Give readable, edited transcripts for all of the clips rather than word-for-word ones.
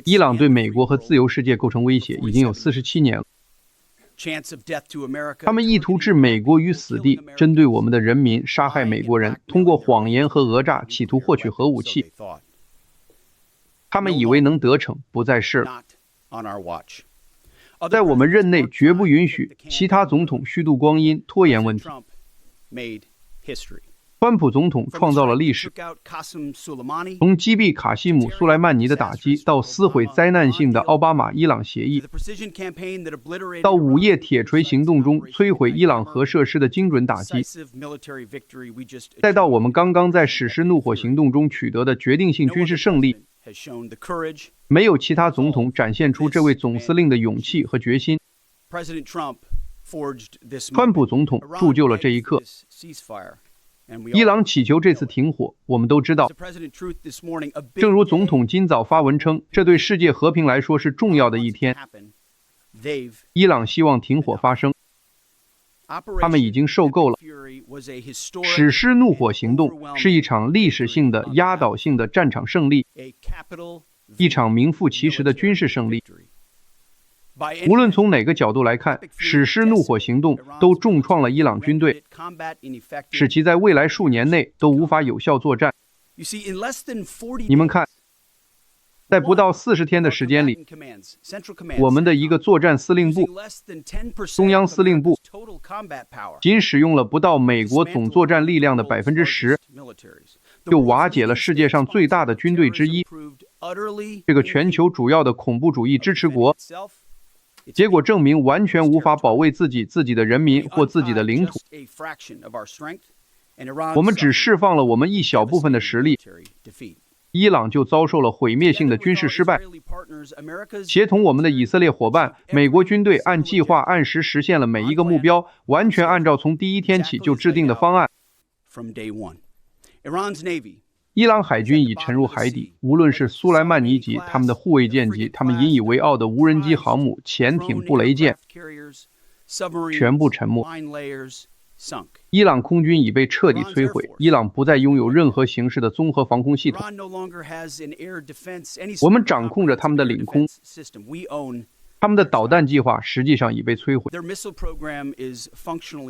伊朗对美国和自由世界构成威胁已经有47年了。他们意图置美国于死地，针对我们的人民，杀害美国人，通过谎言和讹诈企图获取核武器。他们以为能得逞，不再是了。在我们任内绝不允许其他总统虚度光阴、拖延问题。川普总统创造了历史，从击毙卡西姆·苏莱曼尼的打击，到撕毁灾难性的奥巴马伊朗协议，到午夜铁锤行动中摧毁伊朗核设施的精准打击，再到我们刚刚在史诗怒火行动中取得的决定性军事胜利，没有其他总统展现出这位总司令的勇气和决心。川普总统铸就了这一刻。伊朗祈求这次停火，我们都知道，正如总统今早发文称，这对世界和平来说是重要的一天。伊朗希望停火发生，他们已经受够了。史诗怒火行动是一场历史性的、压倒性的战场胜利，一场名副其实的军事胜利。无论从哪个角度来看，史诗怒火行动都重创了伊朗军队，使其在未来数年内都无法有效作战。你们看，在不到40天的时间里，我们的一个作战司令部、中央司令部仅使用了不到美国总作战力量的10%，就瓦解了世界上最大的军队之一，这个全球主要的恐怖主义支持国。结果证明完全无法保卫自己的人民或自己的领土。我们只释放了我们一小部分的实力，伊朗就遭受了毁灭性的军事失败。协同我们的以色列伙伴，美国军队按计划按时实现了每一个目标，完全按照从第一天起就制定的方案。伊朗海军已沉入海底，无论是苏莱曼尼级、他们的护卫舰级、他们引以为傲的无人机航母、潜艇、布雷舰，全部沉没。伊朗空军已被彻底摧毁，伊朗不再拥有任何形式的综合防空系统。我们掌控着他们的领空，他们的导弹计划实际上已被摧毁。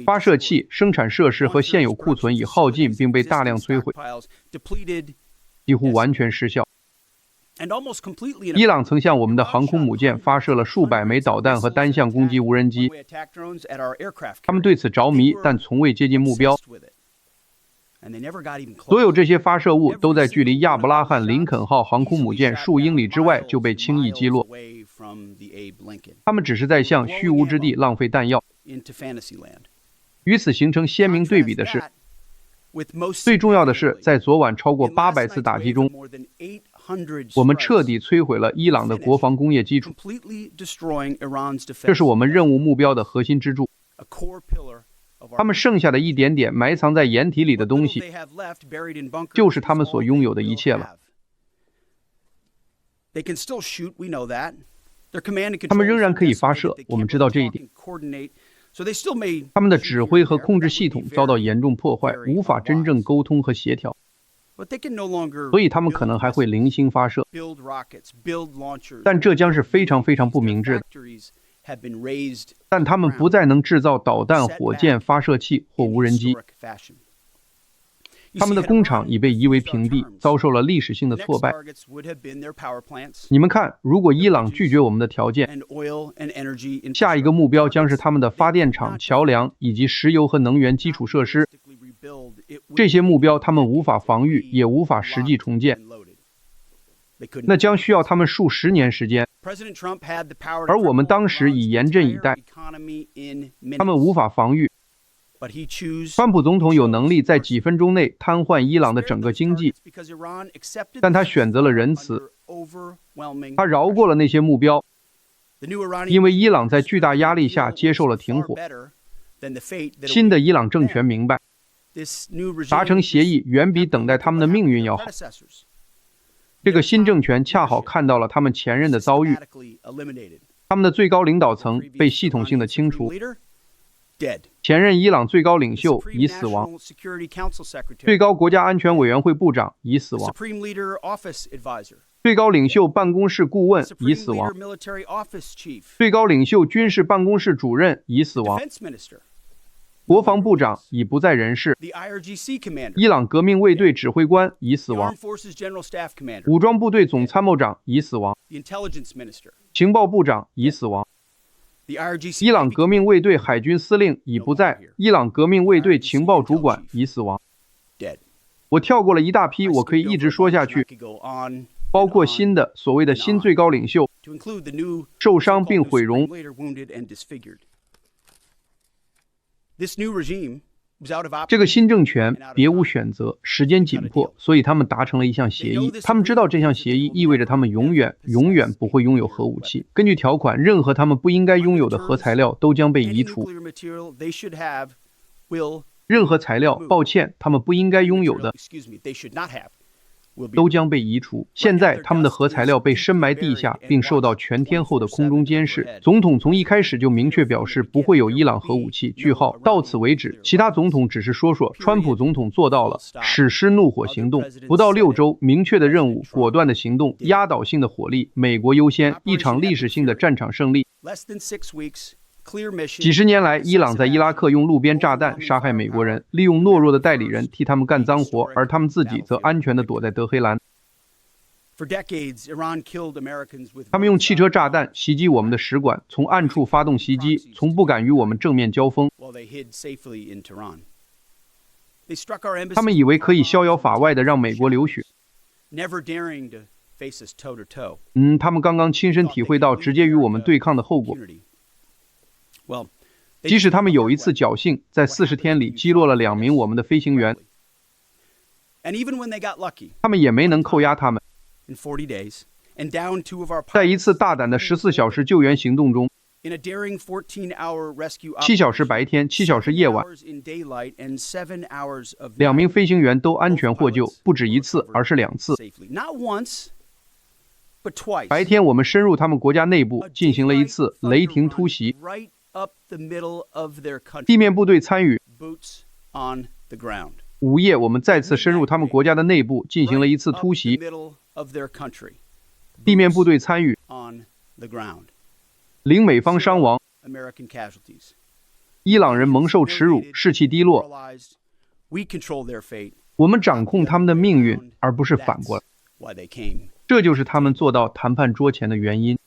发射器、生产设施和现有库存已耗尽并被大量摧毁，几乎完全失效。伊朗曾向我们的航空母舰发射了数百枚导弹和单向攻击无人机，他们对此着迷，但从未接近目标。所有这些发射物都在距离亚伯拉罕·林肯号航空母舰数英里之外就被轻易击落。他们只是在向虚无之地浪费弹药。与此形成鲜明对比的是，最重要的是，在昨晚超过800次打击中，我们彻底摧毁了伊朗的国防工业基础。这是我们任务目标的核心支柱。他们剩下的一点点埋藏在掩体里的东西，就是他们所拥有的一切了。他们仍然可以发射，我们知道这一点。他们的指挥和控制系统遭到严重破坏，无法真正沟通和协调，所以他们可能还会零星发射，但这将是非常非常不明智的。但他们不再能制造导弹、火箭、发射器或无人机。他们的工厂已被夷为平地，遭受了历史性的挫败。你们看，如果伊朗拒绝我们的条件，下一个目标将是他们的发电厂、桥梁以及石油和能源基础设施。这些目标他们无法防御，也无法实际重建，那将需要他们数十年时间。而我们当时已严阵以待，他们无法防御。川普总统有能力在几分钟内瘫痪伊朗的整个经济，但他选择了仁慈，他饶过了那些目标，因为伊朗在巨大压力下接受了停火。新的伊朗政权明白，达成协议远比等待他们的命运要好。这个新政权恰好看到了他们前任的遭遇，他们的最高领导层被系统性的清除，前任伊朗最高领袖已死亡，最高国家安全委员会部长已死亡，最高领袖办公室顾问已死亡，最高领袖军事办公室主任已死亡，国防部长已不在人世，伊朗革命卫队指挥官已死亡，武装部队总参谋长已死亡，情报部长已死亡，伊朗革命卫队海军司令已不在，伊朗革命卫队情报主管已死亡。我跳过了一大批，我可以一直说下去，包括新的所谓的新最高领袖受伤并毁容。这个新政权别无选择，时间紧迫，所以他们达成了一项协议。他们知道这项协议意味着他们永远不会拥有核武器。根据条款，任何他们不应该拥有的核材料都将被移除。任何材料，抱歉，他们不应该拥有的都将被移除。现在，他们的核材料被深埋地下，并受到全天候的空中监视。总统从一开始就明确表示不会有伊朗核武器。句号。到此为止，其他总统只是说说。川普总统做到了，实施怒火行动，不到6周，明确的任务，果断的行动，压倒性的火力，美国优先，一场历史性的战场胜利。几十年来，伊朗在伊拉克用路边炸弹杀害美国人，利用懦弱的代理人替他们干脏活，而他们自己则安全地躲在德黑兰。他们用汽车炸弹袭击我们的使馆，从暗处发动袭击，从不敢与我们正面交锋。他们以为可以逍遥法外地让美国流血。他们刚刚亲身体会到直接与我们对抗的后果。即使他们有一次侥幸，在40天里击落了2名我们的飞行员，他们也没能扣押他们。在一次大胆的14小时救援行动中，7小时白天，7小时夜晚，2名飞行员都安全获救，不止一次，而是2次。白天，我们深入他们国家内部，进行了一次雷霆突袭。地面部队参与。午夜，我们再次深入他们国家的内部，进行了一次突袭。地面部队参与。零美方伤亡。伊朗人蒙受耻辱，士气低落。我们掌控他们的命运，而不是反过来。这就是他们坐到谈判桌前的原因。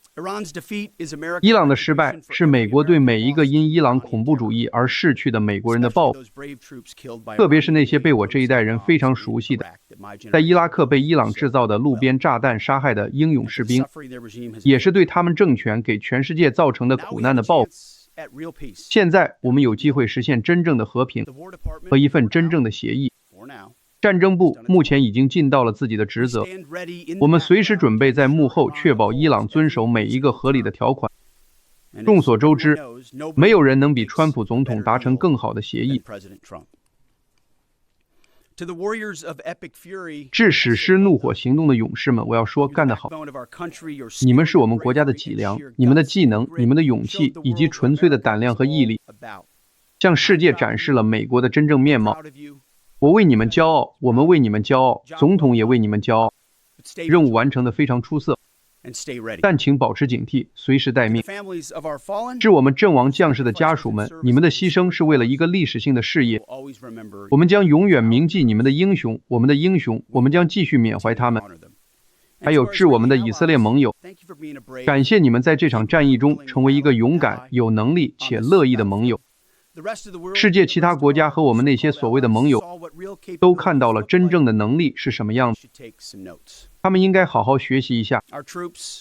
伊朗的失败是美国对每一个因伊朗恐怖主义而逝去的美国人的报复，特别是那些被我这一代人非常熟悉的，在伊拉克被伊朗制造的路边炸弹杀害的英勇士兵，也是对他们政权给全世界造成的苦难的报复。现在我们有机会实现真正的和平和一份真正的协议。战争部目前已经尽到了自己的职责，我们随时准备在幕后确保伊朗遵守每一个合理的条款。众所周知，没有人能比川普总统达成更好的协议。致史诗怒火行动的勇士们，我要说，干得好！你们是我们国家的脊梁，你们的技能、你们的勇气以及纯粹的胆量和毅力，向世界展示了美国的真正面貌。我为你们骄傲，我们为你们骄傲，总统也为你们骄傲。任务完成得非常出色，但请保持警惕，随时待命。致我们阵亡将士的家属们，你们的牺牲是为了一个历史性的事业，我们将永远铭记你们的英雄，我们的英雄，我们将继续缅怀他们。还有致我们的以色列盟友，感谢你们在这场战役中成为一个勇敢、有能力且乐意的盟友。世界其他国家和我们那些所谓的盟友都看到了真正的能力是什么样子，他们应该好好学习一下。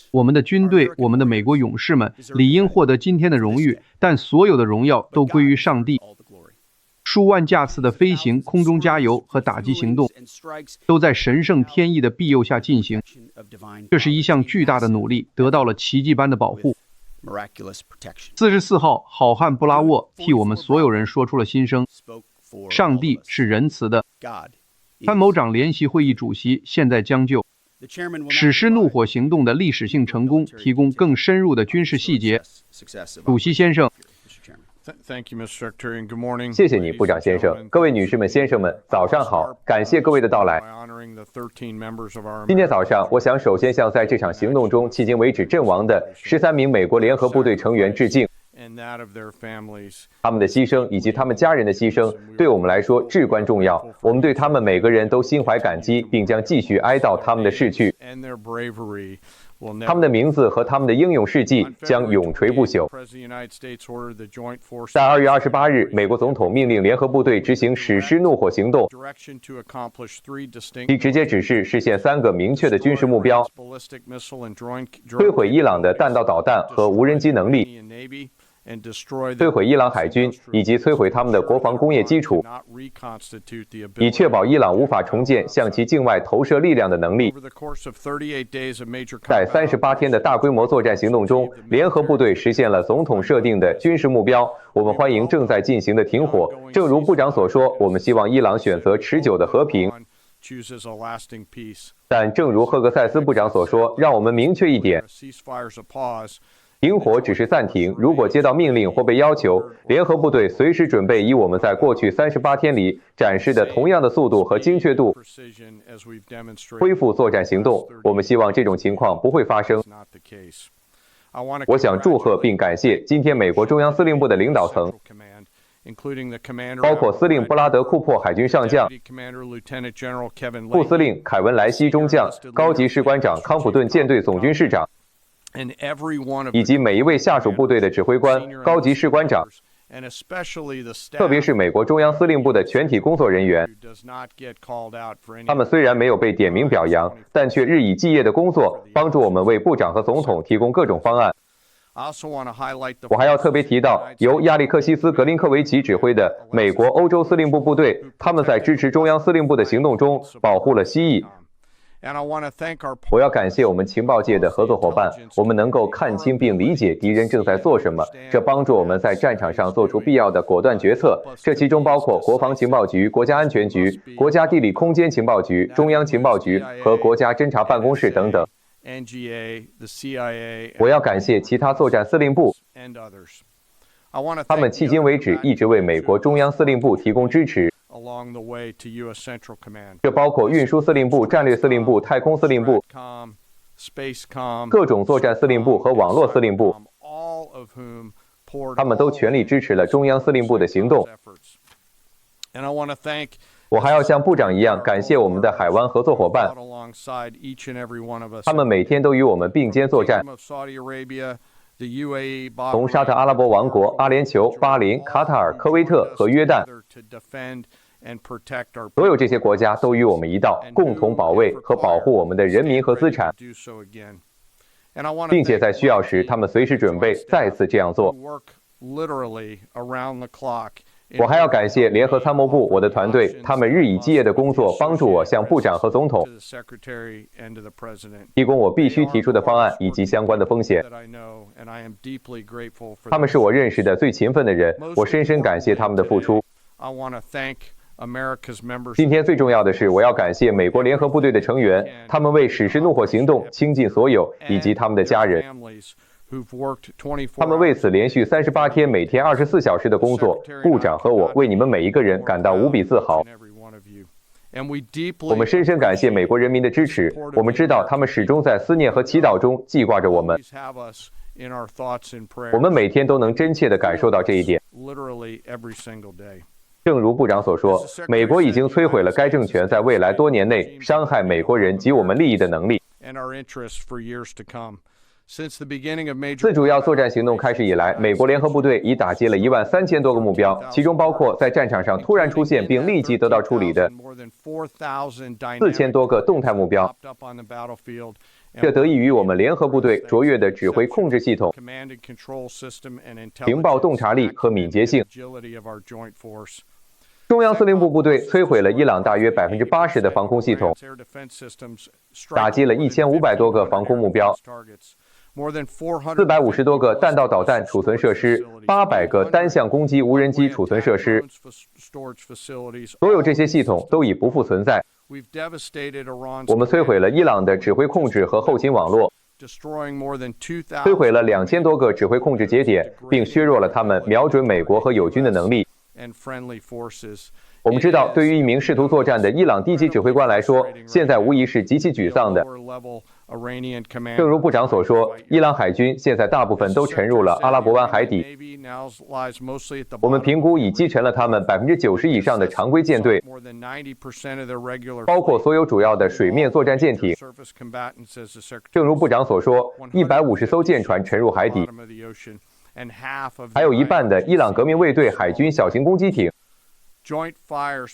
我们的军队，我们的美国勇士们理应获得今天的荣誉，但所有的荣耀都归于上帝。数万架次的飞行、空中加油和打击行动都在神圣天意的庇佑下进行，这是一项巨大的努力，得到了奇迹般的保护。44号好汉布拉沃替我们所有人说出了心声，上帝是仁慈的。参谋长联席会议主席现在将就史诗怒火行动的历史性成功提供更深入的军事细节。主席先生，谢谢你，部长先生。各位女士们、先生们，早上好！感谢各位的到来。今天早上，我想首先向在这场行动中迄今为止阵亡的13名美国联合部队成员致敬。他们的牺牲以及他们家人的牺牲，对我们来说至关重要。我们对他们每个人都心怀感激，并将继续哀悼他们的逝去。他们的名字和他们的英勇事迹将永垂不朽。在2月28日，美国总统命令联合部队执行史诗怒火行动，其直接指示实现3个明确的军事目标：摧毁伊朗的弹道导弹和无人机能力，摧毁伊朗海军，以及摧毁他们的国防工业基础，以确保伊朗无法重建向其境外投射力量的能力。在38天的大规模作战行动中，联合部队实现了总统设定的军事目标。我们欢迎正在进行的停火。正如部长所说，我们希望伊朗选择持久的和平。但正如赫格塞斯部长所说，让我们明确一点。停火只是暂停，如果接到命令或被要求，联合部队随时准备以我们在过去38天里展示的同样的速度和精确度恢复作战行动。我们希望这种情况不会发生。我想祝贺并感谢今天美国中央司令部的领导层，包括司令布拉德·库珀海军上将、副司令凯文·莱西中将、高级士官长康普顿舰队总军事长，以及每一位下属部队的指挥官、高级士官长，特别是美国中央司令部的全体工作人员。他们虽然没有被点名表扬，但却日以继夜的工作，帮助我们为部长和总统提供各种方案。我还要特别提到由亚历克西斯·格林科维奇指挥的美国欧洲司令部部队，他们在支持中央司令部的行动中保护了蜥蜴。我要感谢我们情报界的合作伙伴，我们能够看清并理解敌人正在做什么，这帮助我们在战场上做出必要的果断决策。这其中包括国防情报局、国家安全局、国家地理空间情报局、中央情报局和国家侦察办公室等等。我要感谢其他作战司令部，他们迄今为止一直为美国中央司令部提供支持。这包括运输司令部、战略司令部、太空司令部、各种作战司令部和网络司令部，他们都全力支持了中央司令部的行动。我还要像部长一样感谢我们的海湾合作伙伴，他们每天都与我们并肩作战。从沙特阿拉伯王国、阿联酋、巴林、卡塔尔、科威特和约旦，所有这些国家都与我们一道，共同保卫和保护我们的人民和资产，并且在需要时，他们随时准备再次这样做。我还要感谢联合参谋部我的团队，他们日以继夜的工作，帮助我向部长和总统提供我必须提出的方案以及相关的风险。他们是我认识的最勤奋的人，我深深感谢他们的付出。今天最重要的是，我要感谢美国联合部队的成员，他们为史诗怒火行动倾尽所有，以及他们的家人。他们为此连续38天，每天24小时的工作。部长和我为你们每一个人感到无比自豪。我们深深感谢美国人民的支持，我们知道他们始终在思念和祈祷中记挂着我们。我们每天都能真切地感受到这一点。正如部长所说，美国已经摧毁了该政权在未来多年内伤害美国人及我们利益的能力。自主要作战行动开始以来，美国联合部队已打击了13000多个目标，其中包括在战场上突然出现并立即得到处理的4000多个动态目标。这得益于我们联合部队卓越的指挥控制系统、情报洞察力和敏捷性。中央司令部部队摧毁了伊朗大约80%的防空系统，打击了1500多个防空目标，450多个弹道导弹储存设施，800个单向攻击无人机储存设施，所有这些系统都已不复存在。我们摧毁了伊朗的指挥控制和后勤网络，摧毁了2000多个指挥控制节点，并削弱了他们瞄准美国和友军的能力。我们知道，对于一名试图作战的伊朗低级指挥官来说，现在无疑是极其沮丧的。正如部长所说，伊朗海军现在大部分都沉入了阿拉伯湾海底。我们评估已击沉了他们90%以上的常规舰队，包括所有主要的水面作战舰艇。正如部长所说，150艘舰船沉入海底，还有一半的伊朗革命卫队海军小型攻击艇。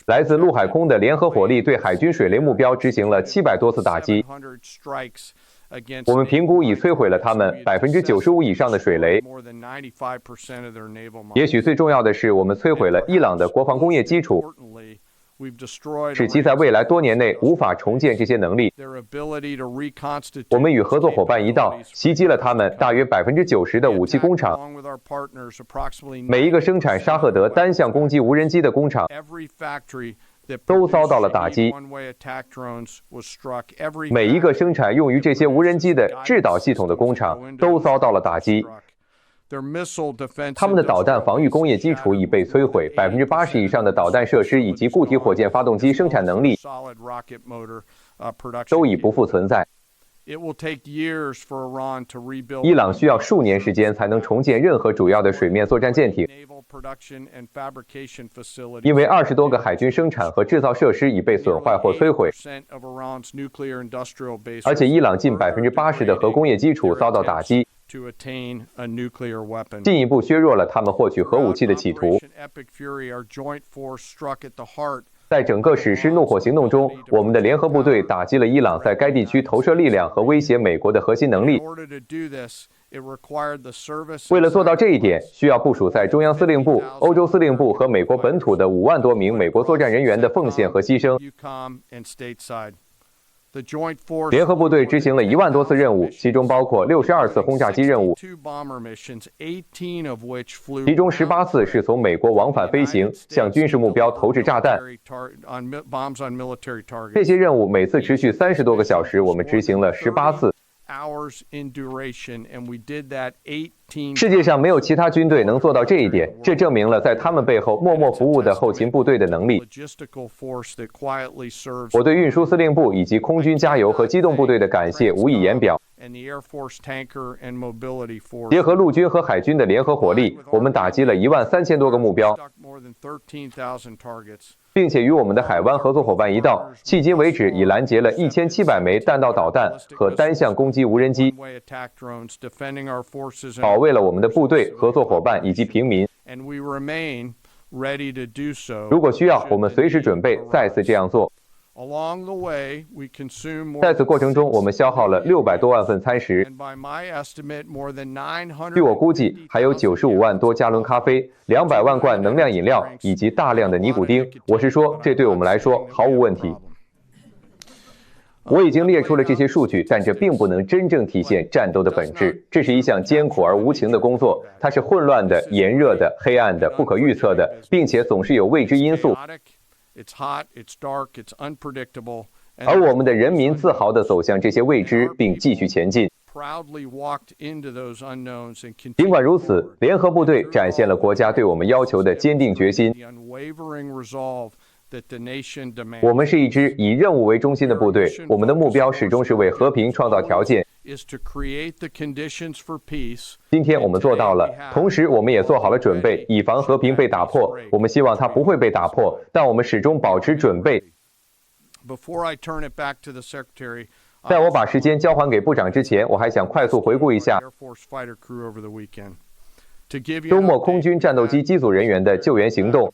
来自陆海空的联合火力对海军水雷目标执行了700多次打击。我们评估已摧毁了他们95%以上的水雷。也许最重要的是，我们摧毁了伊朗的国防工业基础，使其在未来多年内无法重建这些能力。我们与合作伙伴一道，袭击了他们大约90%的武器工厂。每一个生产沙赫德单向攻击无人机的工厂都遭到了打击。每一个生产用于这些无人机的制导系统的工厂都遭到了打击。他们的导弹防御工业基础已被摧毁，80%以上的导弹设施以及固体火箭发动机生产能力都已不复存在。伊朗需要数年时间才能重建任何主要的水面作战舰艇，因为20多个海军生产和制造设施已被损坏或摧毁，而且伊朗近80%的核工业基础遭到打击，进一步削弱了他们获取核武器的企图。在整个史诗怒火行动中，我们的联合部队打击了伊朗在该地区投射力量和威胁美国的核心能力。为了做到这一点，需要部署在中央司令部、欧洲司令部和美国本土的5万多名美国作战人员的奉献和牺牲。联合部队执行了1万多次任务，其中包括62次轰炸机任务，其中18次是从美国往返飞行，向军事目标投掷炸弹。这些任务每次持续30多个小时，我们执行了18次。世界上没有其他军队能做到这一点，这证明了在他们背后默默服务的后勤部队的能力。我对运输司令部以及空军加油和机动部队的感谢无以言表。结合陆军和海军的联合火力，我们打击了13000多个目标，并且与我们的海湾合作伙伴一道，迄今为止已拦截了1700枚弹道导弹和单向攻击无人机，保卫了我们的部队、合作伙伴以及平民。如果需要，我们随时准备再次这样做。在此过程中，我们消耗了600多万份餐食。据我估计，还有95万多加仑咖啡、200万罐能量饮料以及大量的尼古丁。我是说，这对我们来说毫无问题。我已经列出了这些数据，但这并不能真正体现战斗的本质。这是一项艰苦而无情的工作，它是混乱的、炎热的、黑暗的、不可预测的，并且总是有未知因素。而我们的人民自豪地走向这些未知，并继续前进。尽管如此，联合部队展现了国家对我们要求的坚定决心。我们是一支以任务为中心的部队，我们的目标始终是为和平创造条件。今天我们做到了，同时我们也做好了准备，以防和平被打破。我们希望它不会被打破，但我们始终保持准备。在我把时间交还给部长之前，我还想快速回顾一下周末空军战斗机机组人员的救援行动，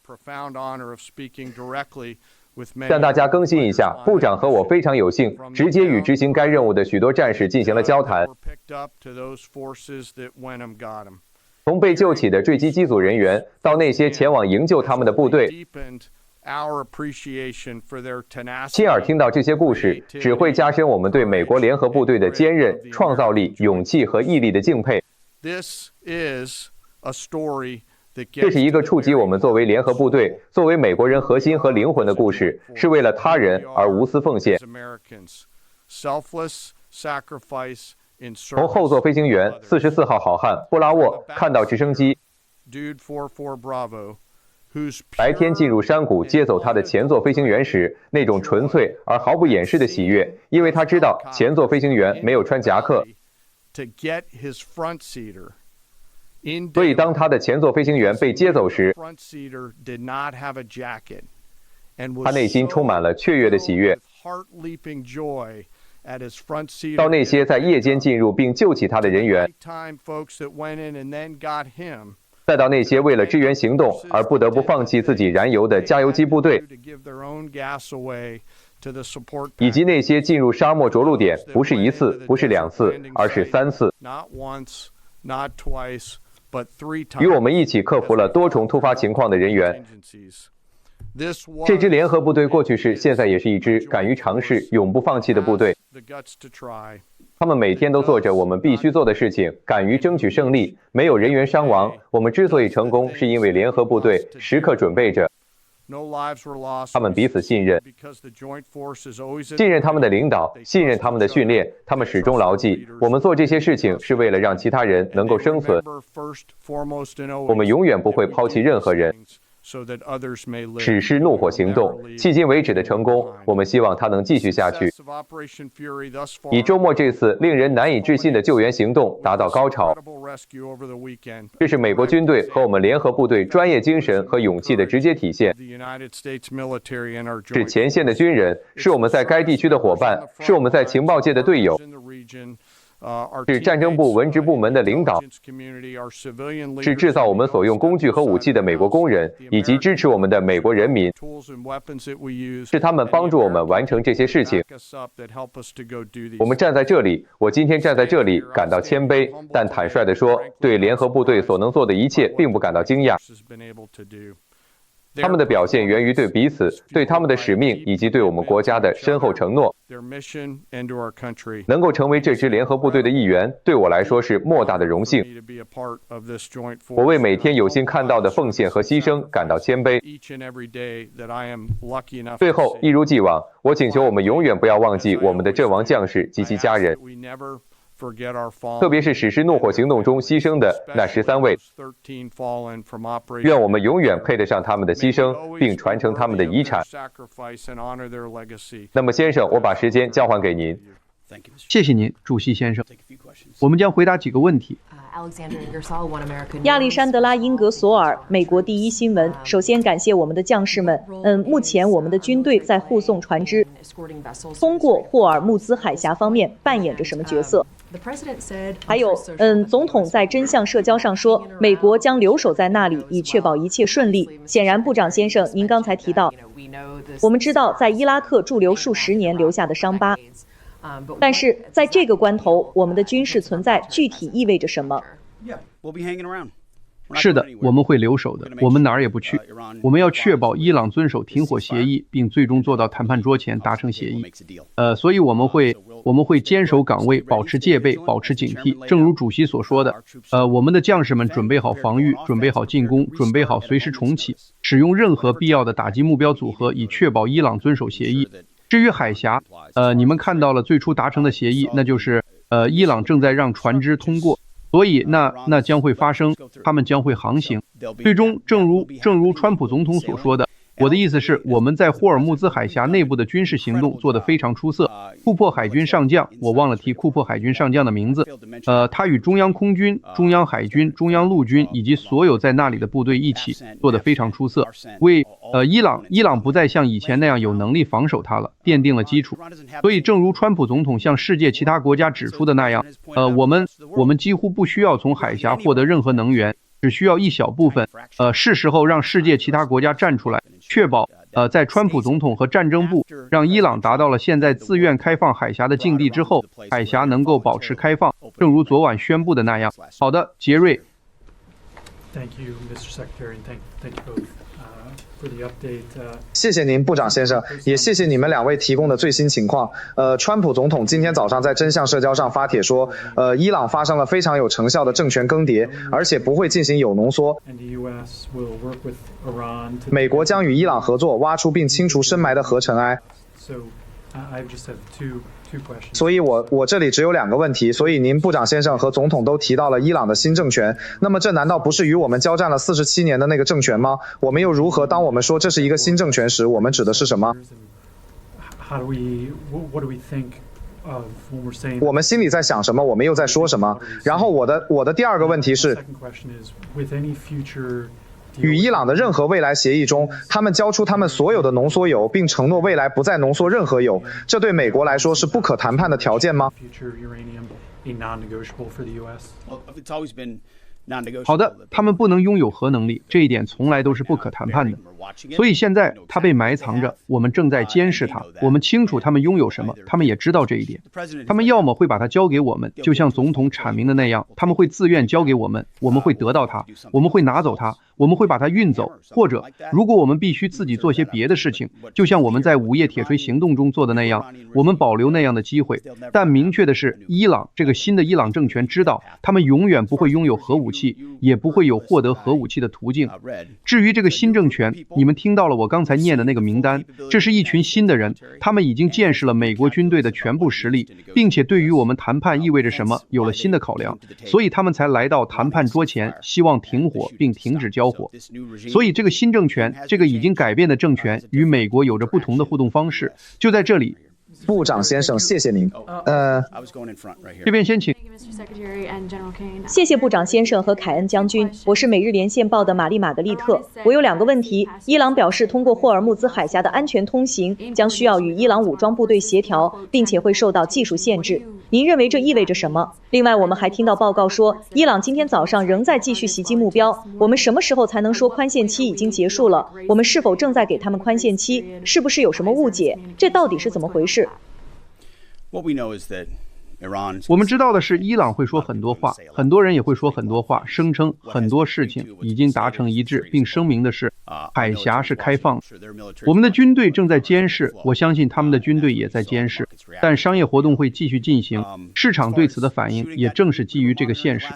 向大家更新一下，部长和我非常有幸直接与执行该任务的许多战士进行了交谈。从被救起的坠机机组人员到那些前往营救他们的部队，亲耳听到这些故事，只会加深我们对美国联合部队的坚韧、创造力、勇气和毅力的敬佩。这是一个触及我们作为联合部队、作为美国人核心和灵魂的故事，是为了他人而无私奉献。从后座飞行员44号好汉布拉沃看到直升机白天进入山谷接走他的前座飞行员时，那种纯粹而毫不掩饰的喜悦，因为他知道前座飞行员没有穿夹克，所以当他的前座飞行员被接走时，他内心充满了雀跃的喜悦。到那些在夜间进入并救起他的人员，再到那些为了支援行动而不得不放弃自己燃油的加油机部队，以及那些进入沙漠着陆点不是1次，不是2次，而是3次，与我们一起克服了多重突发情况的人员。这支联合部队过去是，现在也是一支敢于尝试、永不放弃的部队。他们每天都做着我们必须做的事情，敢于争取胜利，没有人员伤亡。我们之所以成功，是因为联合部队时刻准备着。他们彼此信任，信任他们的领导，信任他们的训练。他们始终牢记，我们做这些事情是为了让其他人能够生存。我们永远不会抛弃任何人。史诗怒火行动迄今为止的成功，我们希望它能继续下去，以周末这次令人难以置信的救援行动达到高潮。这是美国军队和我们联合部队专业精神和勇气的直接体现，是前线的军人，是我们在该地区的伙伴，是我们在情报界的队友，是战争部文职部门的领导，是制造我们所用工具和武器的美国工人，以及支持我们的美国人民，是他们帮助我们完成这些事情。我们站在这里，我今天站在这里感到谦卑，但坦率地说，对联合部队所能做的一切并不感到惊讶。他们的表现源于对彼此、对他们的使命以及对我们国家的深厚承诺。能够成为这支联合部队的一员，对我来说是莫大的荣幸。我为每天有幸看到的奉献和牺牲感到谦卑。最后，一如既往，我请求我们永远不要忘记我们的阵亡将士及其家人，特别是史诗怒火行动中牺牲的那13位。愿我们永远配得上他们的牺牲，并传承他们的遗产。那么，先生，我把时间交还给您。谢谢您，主席先生。我们将回答几个问题。亚历山德拉·英格索尔，美国第一新闻。首先感谢我们的将士们。目前我们的军队在护送船只通过霍尔木兹海峡方面扮演着什么角色？还有，总统在真相社交上说，美国将留守在那里，以确保一切顺利。显然，部长先生，您刚才提到，我们知道在伊拉克驻留数十年留下的伤疤。但是在这个关头，我们的军事存在具体意味着什么？是的，我们会留守的，我们哪儿也不去。我们要确保伊朗遵守停火协议，并最终做到谈判桌前达成协议。所以我们会坚守岗位，保持戒备，保持警惕。正如主席所说的，我们的将士们准备好防御，准备好进攻，准备好随时重启，使用任何必要的打击目标组合，以确保伊朗遵守协议。至于海峡，你们看到了最初达成的协议，那就是伊朗正在让船只通过，所以那将会发生，他们将会航行。最终，正如川普总统所说的，我的意思是，我们在霍尔木兹海峡内部的军事行动做得非常出色。库珀海军上将，我忘了提库珀海军上将的名字，他与中央空军、中央海军、中央陆军以及所有在那里的部队一起做得非常出色，为伊朗不再像以前那样有能力防守它了，奠定了基础。所以，正如川普总统向世界其他国家指出的那样，我们几乎不需要从海峡获得任何能源。只需要一小部分，是时候让世界其他国家站出来，确保在川普总统和战争部让伊朗达到了现在自愿开放海峡的境地之后，海峡能够保持开放，正如昨晚宣布的那样。好的，杰瑞。谢谢您，部长先生，也谢谢你们两位提供的最新情况。川普总统今天早上在真相社交上发帖说，伊朗发生了非常有成效的政权更迭，而且不会进行铀浓缩。美国将与伊朗合作，挖出并清除深埋的核尘埃。所以我这里只有2个问题。所以您部长先生和总统都提到了伊朗的新政权，那么这难道不是与我们交战了47年的那个政权吗？我们又如何当我们说这是一个新政权时，我们指的是什么？我们心里在想什么，我们又在说什么？然后我的第2个问题是，与伊朗的任何未来协议中，他们交出他们所有的浓缩铀，并承诺未来不再浓缩任何铀，这对美国来说是不可谈判的条件吗？好的，他们不能拥有核能力，这一点从来都是不可谈判的。所以现在他被埋藏着，我们正在监视他，我们清楚他们拥有什么，他们也知道这一点。他们要么会把它交给我们，就像总统阐明的那样，他们会自愿交给我们，我们会得到它，我们会拿走它，我们会把它运走，或者如果我们必须自己做些别的事情，就像我们在午夜铁锤行动中做的那样，我们保留那样的机会。但明确的是，伊朗这个新的伊朗政权知道，他们永远不会拥有核武器，也不会有获得核武器的途径。至于这个新政权，你们听到了我刚才念的那个名单，这是一群新的人，他们已经见识了美国军队的全部实力，并且对于我们谈判意味着什么有了新的考量，所以他们才来到谈判桌前，希望停火并停止交火。所以这个新政权，这个已经改变的政权，与美国有着不同的互动方式。就在这里，部长先生，谢谢您。这边先请。谢谢部长先生和凯恩将军，我是每日连线报的玛丽玛格丽特。我有2个问题。伊朗表示，通过霍尔木兹海峡的安全通行将需要与伊朗武装部队协调，并且会受到技术限制。您认为这意味着什么？另外，我们还听到报告说，伊朗今天早上仍在继续袭击目标。我们什么时候才能说宽限期已经结束了？我们是否正在给他们宽限期？是不是有什么误解？这到底是怎么回事？我们知道的是，伊朗会说很多话，很多人也会说很多话，声称很多事情已经达成一致，并声明的是海峡是开放的。我们的军队正在监视，我相信他们的军队也在监视，但商业活动会继续进行，市场对此的反应也正是基于这个现实。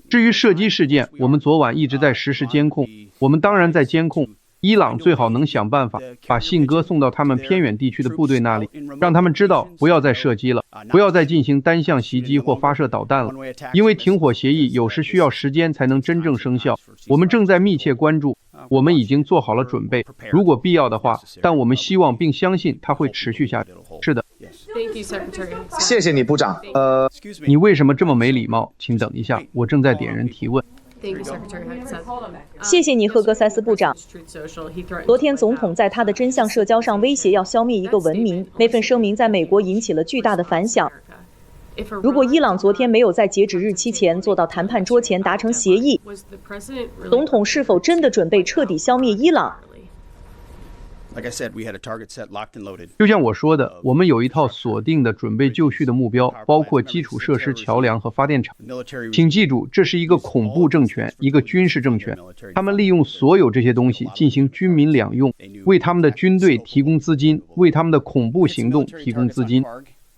至于射击事件，我们昨晚一直在实时监控，我们当然在监控。伊朗最好能想办法把信鸽送到他们偏远地区的部队那里，让他们知道不要再射击了，不要再进行单向袭击或发射导弹了，因为停火协议有时需要时间才能真正生效。我们正在密切关注，我们已经做好了准备，如果必要的话，但我们希望并相信它会持续下去。是的。谢谢你，部长。你为什么这么没礼貌？请等一下，我正在点人提问。谢谢你，赫格塞斯部长。昨天总统在他的真相社交上威胁要消灭一个文明，那份声明在美国引起了巨大的反响。如果伊朗昨天没有在截止日期前坐到谈判桌前达成协议，总统是否真的准备彻底消灭伊朗？就像我说的，我们有一套锁定的准备就绪的目标，包括基础设施、桥梁和发电厂。请记住，这是一个恐怖政权，一个军事政权。他们利用所有这些东西进行军民两用，为他们的军队提供资金，为他们的恐怖行动提供资金。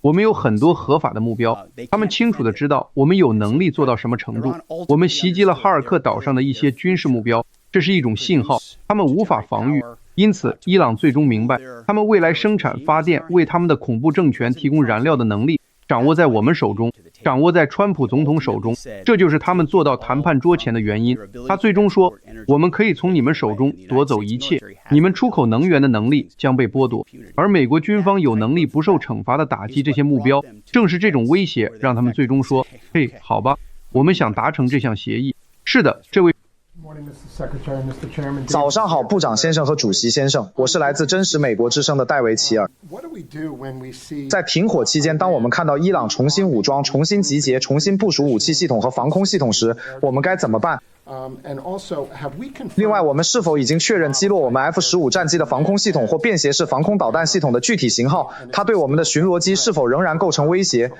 我们有很多合法的目标，他们清楚地知道我们有能力做到什么程度。我们袭击了哈尔克岛上的一些军事目标，这是一种信号，他们无法防御。因此，伊朗最终明白，他们未来生产发电、为他们的恐怖政权提供燃料的能力掌握在我们手中，掌握在川普总统手中。这就是他们坐到谈判桌前的原因。他最终说，我们可以从你们手中夺走一切，你们出口能源的能力将被剥夺，而美国军方有能力不受惩罚地打击这些目标。正是这种威胁让他们最终说，嘿，好吧，我们想达成这项协议。是的，这位早上好，部长先生和主席先生，我是来自真实美国之声的戴维·齐尔。在停火期间，当我们看到伊朗重新武装、重新集结、重新部署武器系统和防空系统时，我们该怎么办？另外，我们是否已经确认击落我们 F-15战机的防空系统或便携式防空导弹系统的具体型号？它对我们的巡逻机是否仍然构成威胁？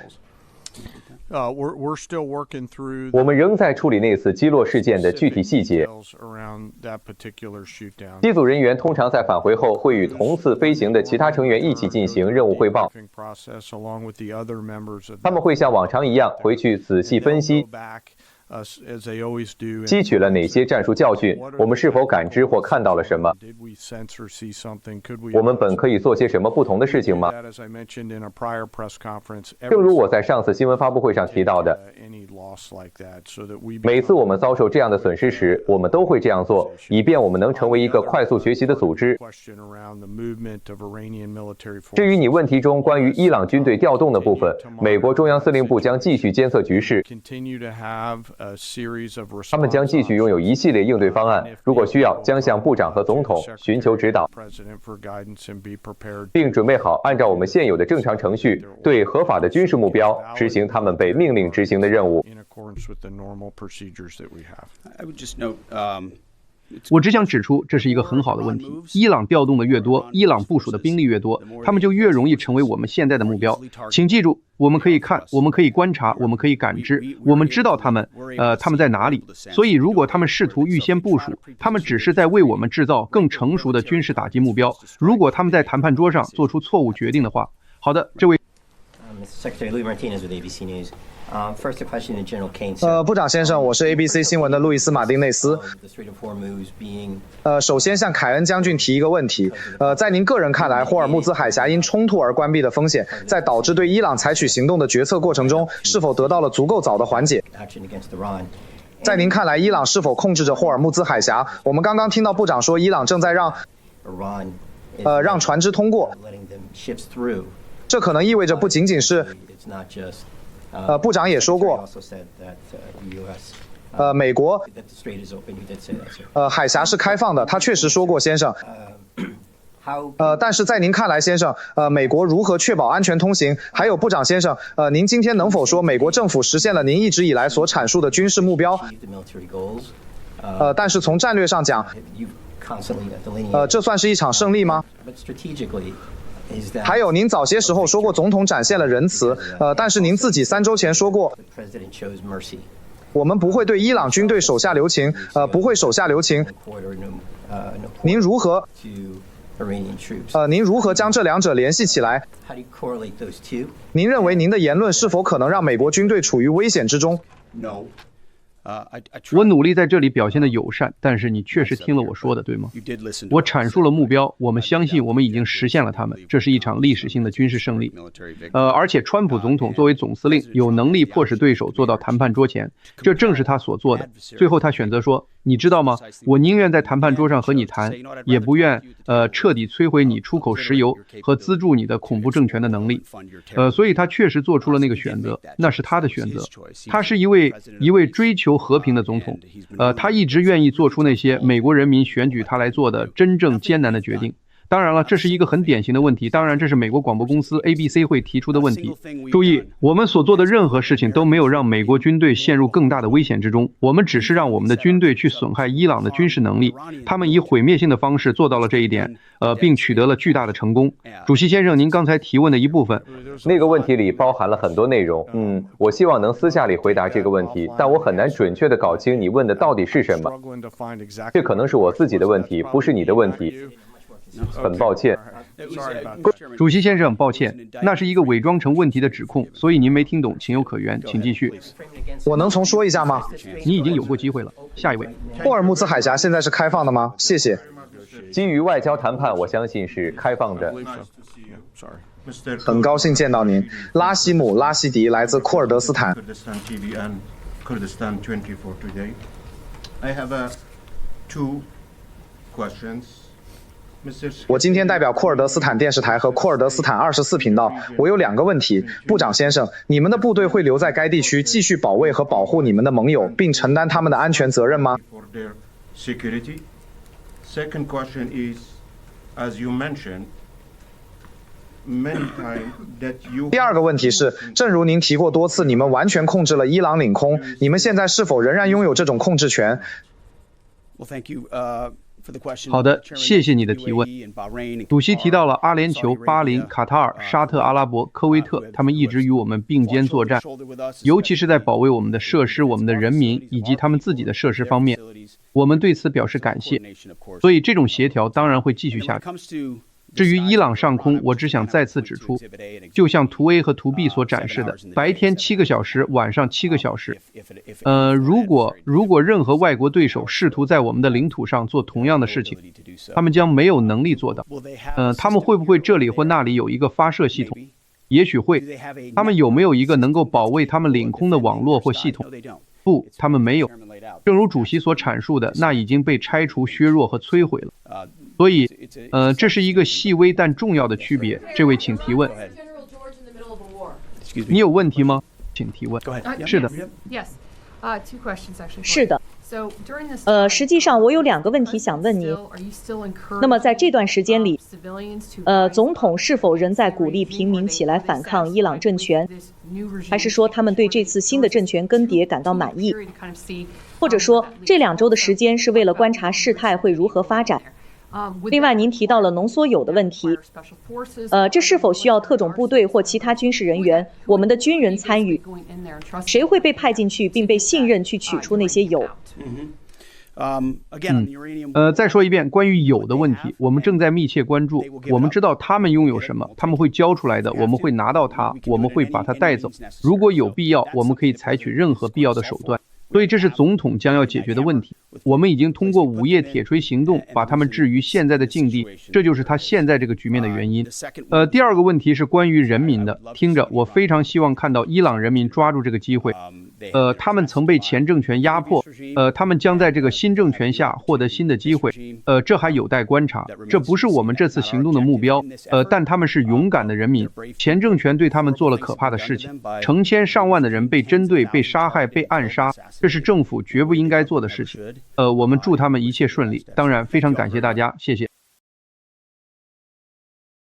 我们仍在处理那次击落事件的具体细节。机组人员通常在返回后会与同次飞行的其他成员一起进行任务汇报。他们会像往常一样回去仔细分析，汲取了哪些战术教训？我们是否感知或看到了什么？我们本可以做些什么不同的事情吗？正如我在上次新闻发布会上提到的，每次我们遭受这样的损失时，我们都会这样做，以便我们能成为一个快速学习的组织。至于你问题中关于伊朗军队调动的部分，美国中央司令部将继续监测局势，他们将继续拥有一系列应对方案，如果需要，将向部长和总统寻求指导，并准备好按照我们现有的正常程序，对合法的军事目标执行他们被命令执行的任务。我只想指出，这是一个很好的问题。伊朗调动的越多，伊朗部署的兵力越多，他们就越容易成为我们现在的目标。请记住，我们可以看，我们可以观察，我们可以感知，我们知道他们在哪里。所以，如果他们试图预先部署，他们只是在为我们制造更成熟的军事打击目标。如果他们在谈判桌上做出错误决定的话，好的，这位。Secretary Louis Martinez with ABC News. First a question to General Kane. 部长先生，我是 ABC 新闻的路易斯·马丁内斯。首先向凯恩将军提一个问题。在您个人看来，霍尔木兹海峡因冲突而关闭的风险，在导致对伊朗采取行动的决策过程中，是否得到了足够早的缓解？在您看来，伊朗是否控制着霍尔木兹海峡？我们刚刚听到部长说，伊朗正在让船只通过。这可能意味着不仅仅是部长也说过，美国海峡是开放的，他确实说过，先生。但是在您看来，先生，美国如何确保安全通行？还有部长先生，您今天能否说美国政府实现了您一直以来所阐述的军事目标？但是从战略上讲，这算是一场胜利吗？还有，您早些时候说过，总统展现了仁慈，但是您自己3周前说过，我们不会对伊朗军队手下留情，不会手下留情。您如何将这两者联系起来？您认为您的言论是否可能让美国军队处于危险之中？我努力在这里表现的友善，但是你确实听了我说的，对吗？我阐述了目标，我们相信我们已经实现了它们，这是一场历史性的军事胜利。而且川普总统作为总司令，有能力迫使对手坐到谈判桌前，这正是他所做的。最后他选择说，你知道吗？我宁愿在谈判桌上和你谈，也不愿彻底摧毁你出口石油和资助你的恐怖政权的能力。所以他确实做出了那个选择，那是他的选择。他是一位追求和平的总统，他一直愿意做出那些美国人民选举他来做的真正艰难的决定。当然了，这是一个很典型的问题，当然这是美国广播公司 ABC 会提出的问题。注意，我们所做的任何事情都没有让美国军队陷入更大的危险之中，我们只是让我们的军队去损害伊朗的军事能力，他们以毁灭性的方式做到了这一点，并取得了巨大的成功。主席先生，您刚才提问的一部分，那个问题里包含了很多内容。我希望能私下里回答这个问题，但我很难准确地搞清你问的到底是什么。这可能是我自己的问题，不是你的问题。很抱歉，主席先生，抱歉，那是一个伪装成问题的指控，所以您没听懂，情有可原，请继续。我能重说一下吗？你已经有过机会了。下一位。霍尔木兹海峡现在是开放的吗？谢谢。基于外交谈判，我相信是开放的。很高兴见到您，拉希姆·拉希迪来自库尔德斯坦。我今天代表库尔德斯坦电视台和库尔德斯坦24频道，我有2个问题。部长先生，你们的部队会留在该地区继续保卫和保护你们的盟友，并承担他们的安全责任吗？第2个问题是，正如您提过多次，你们完全控制了伊朗领空，你们现在是否仍然拥有这种控制权？好的，谢谢你的提问。主席提到了阿联酋、巴林、卡塔尔、沙特阿拉伯、科威特，他们一直与我们并肩作战，尤其是在保卫我们的设施、我们的人民以及他们自己的设施方面，我们对此表示感谢。所以这种协调当然会继续下去。至于伊朗上空，我只想再次指出，就像图 A 和图 B 所展示的，白天7个小时，晚上7个小时。如果任何外国对手试图在我们的领土上做同样的事情，他们将没有能力做到。他们会不会这里或那里有一个发射系统？也许会。他们有没有一个能够保卫他们领空的网络或系统？不，他们没有。正如主席所阐述的，那已经被拆除、削弱和摧毁了。所以，这是一个细微但重要的区别。这位请提问。你有问题吗？请提问。是的。是的。实际上我有2个问题想问您。那么在这段时间里，总统是否仍在鼓励平民起来反抗伊朗政权，还是说他们对这次新的政权更迭感到满意？或者说这2周的时间是为了观察事态会如何发展？另外，您提到了浓缩铀的问题，这是否需要特种部队或其他军事人员，我们的军人参与？谁会被派进去并被信任去取出那些铀？再说一遍，关于铀的问题，我们正在密切关注。我们知道他们拥有什么，他们会交出来的，我们会拿到它，我们会把它带走。如果有必要，我们可以采取任何必要的手段。所以这是总统将要解决的问题。我们已经通过午夜铁锤行动把他们置于现在的境地，这就是他现在这个局面的原因。第2个问题是关于人民的。听着，我非常希望看到伊朗人民抓住这个机会。他们曾被前政权压迫，他们将在这个新政权下获得新的机会。这还有待观察，这不是我们这次行动的目标。但他们是勇敢的人民，前政权对他们做了可怕的事情，成千上万的人被针对、被杀害、被暗杀，这是政府绝不应该做的事情。我们祝他们一切顺利。当然，非常感谢大家，谢谢。